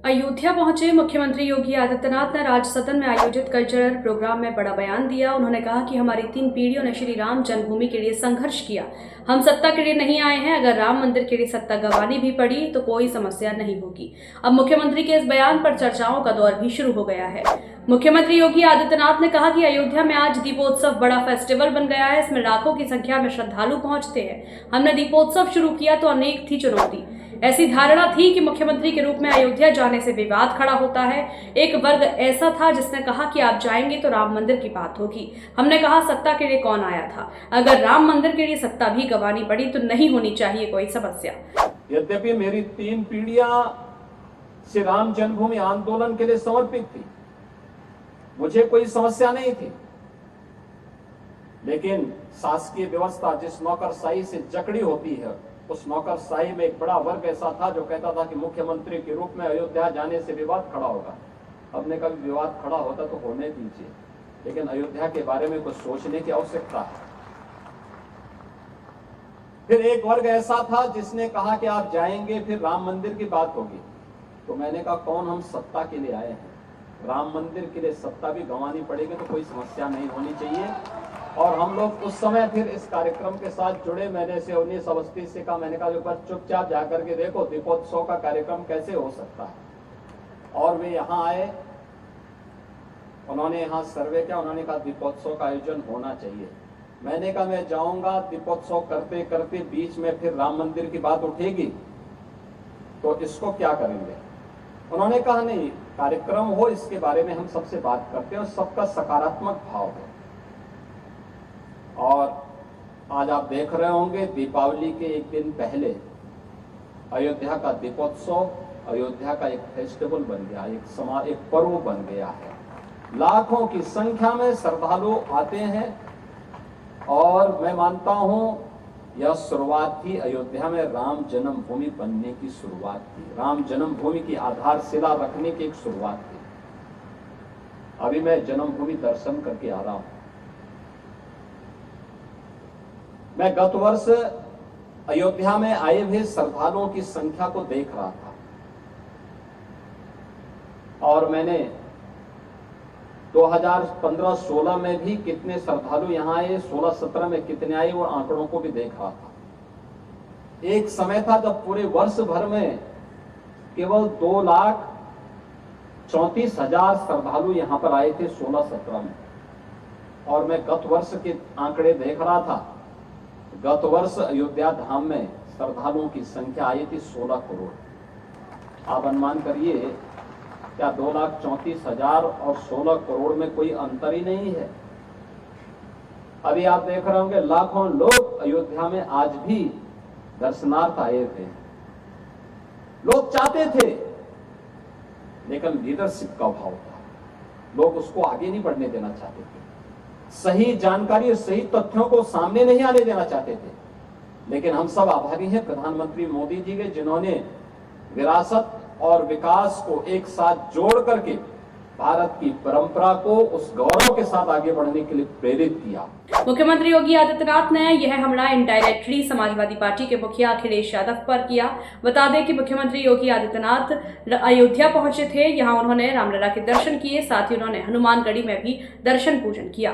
अयोध्या पहुंचे मुख्यमंत्री योगी आदित्यनाथ ने राज्य सदन में आयोजित कल्चरल प्रोग्राम में बड़ा बयान दिया। उन्होंने कहा कि हमारी 3 पीढ़ियों ने श्री राम जन्मभूमि के लिए संघर्ष किया। हम सत्ता के लिए नहीं आए हैं। अगर राम मंदिर के लिए सत्ता गंवानी भी पड़ी तो कोई समस्या नहीं होगी। अब मुख्यमंत्री के इस बयान पर चर्चाओं का दौर भी शुरू हो गया है। मुख्यमंत्री योगी आदित्यनाथ ने कहा कि अयोध्या में आज दीपोत्सव बड़ा फेस्टिवल बन गया है। इसमें लाखों की संख्या में श्रद्धालु पहुंचते हैं। हमने दीपोत्सव शुरू किया तो अनेक थी चुनौती। ऐसी धारणा थी कि मुख्यमंत्री के रूप में अयोध्या जाने से विवाद खड़ा होता है। एक वर्ग ऐसा था जिसने कहा कि आप जाएंगे तो राम मंदिर की बात होगी। हमने कहा सत्ता के लिए कौन आया था। अगर राम मंदिर के लिए सत्ता भी गंवानी पड़ी तो नहीं होनी चाहिए कोई समस्या। यद्यपि मेरी 3 पीढ़ियां श्री राम जन्मभूमि आंदोलन के लिए समर्पित थी, मुझे कोई समस्या नहीं थी, लेकिन शासकीय व्यवस्था जिस नौकरशाही से जकड़ी होती है, उस नौकरशाही में एक बड़ा वर्ग ऐसा था जो कहता था कि मुख्यमंत्री के रूप में अयोध्या जाने से विवाद खड़ा होगा। हमने कभी विवाद खड़ा होता तो होने दीजिए, लेकिन अयोध्या के बारे में कुछ सोचने की आवश्यकता है। फिर एक वर्ग ऐसा था जिसने कहा कि आप जाएंगे फिर राम मंदिर की बात होगी। तो मैंने कहा कौन हम सत्ता के लिए आए हैं, राम मंदिर के लिए सत्ता भी गंवानी पड़ेगी तो कोई समस्या नहीं होनी चाहिए। और हम लोग उस समय फिर इस कार्यक्रम के साथ जुड़े। मैंने से 19 अवस्थी से कहा, मैंने कहा जो बस चुपचाप जाकर के देखो दीपोत्सव का कार्यक्रम कैसे हो सकता है। और वे यहाँ आए, उन्होंने यहाँ सर्वे किया, उन्होंने कहा दीपोत्सव का आयोजन होना चाहिए। मैंने कहा मैं जाऊंगा, दीपोत्सव करते करते बीच में फिर राम मंदिर की बात उठेगी तो इसको क्या करेंगे। उन्होंने कहा नहीं, कार्यक्रम हो इसके बारे में हम सबसे बात करते हैं और सबका सकारात्मक भाव है। और आज आप देख रहे होंगे दीपावली के एक दिन पहले अयोध्या का दीपोत्सव अयोध्या का एक फेस्टिवल बन गया, एक पर्व बन गया है। लाखों की संख्या में श्रद्धालु आते हैं और मैं मानता हूं यह शुरुआत थी अयोध्या में राम जन्मभूमि बनने की शुरुआत थी, राम जन्मभूमि की आधारशिला रखने की एक शुरुआत थी। अभी मैं जन्मभूमि दर्शन करके आ रहा हूं। मैं गत वर्ष अयोध्या में आए हुए श्रद्धालुओं की संख्या को देख रहा था और मैंने 2015-16 में भी कितने श्रद्धालु यहां आए, 16-17 में कितने आए, वो आंकड़ों को भी देख रहा था। एक समय था जब पूरे वर्ष भर में केवल 2,34,000 श्रद्धालु यहां पर आए थे 16-17 में। और मैं गत वर्ष के आंकड़े देख रहा था। गत वर्ष अयोध्या धाम में श्रद्धालुओं की संख्या आई थी 16 करोड़। आप अनुमान करिए क्या 2,34,000 और 16 करोड़ में कोई अंतर ही नहीं है। अभी आप देख रहे होंगे लाखों लोग अयोध्या में आज भी दर्शनार्थ आए थे। लोग चाहते थे, लेकिन लीडरशिप का अभाव था, लोग उसको आगे नहीं बढ़ने देना चाहते थे, सही जानकारी और सही तथ्यों को सामने नहीं आने देना चाहते थे। लेकिन हम सब आभारी हैं प्रधानमंत्री मोदी जी के, जिन्होंने विरासत और विकास को एक साथ जोड़ करके भारत की परंपरा को उस गौरव के साथ आगे बढ़ने के लिए प्रेरित किया। मुख्यमंत्री योगी आदित्यनाथ ने यह हमला इनडायरेक्टली समाजवादी पार्टी के मुखिया अखिलेश यादव पर किया। बता दें कि मुख्यमंत्री योगी आदित्यनाथ अयोध्या पहुंचे थे। यहां उन्होंने रामलला के दर्शन किए, साथ ही उन्होंने हनुमानगढ़ी में भी दर्शन पूजन किया।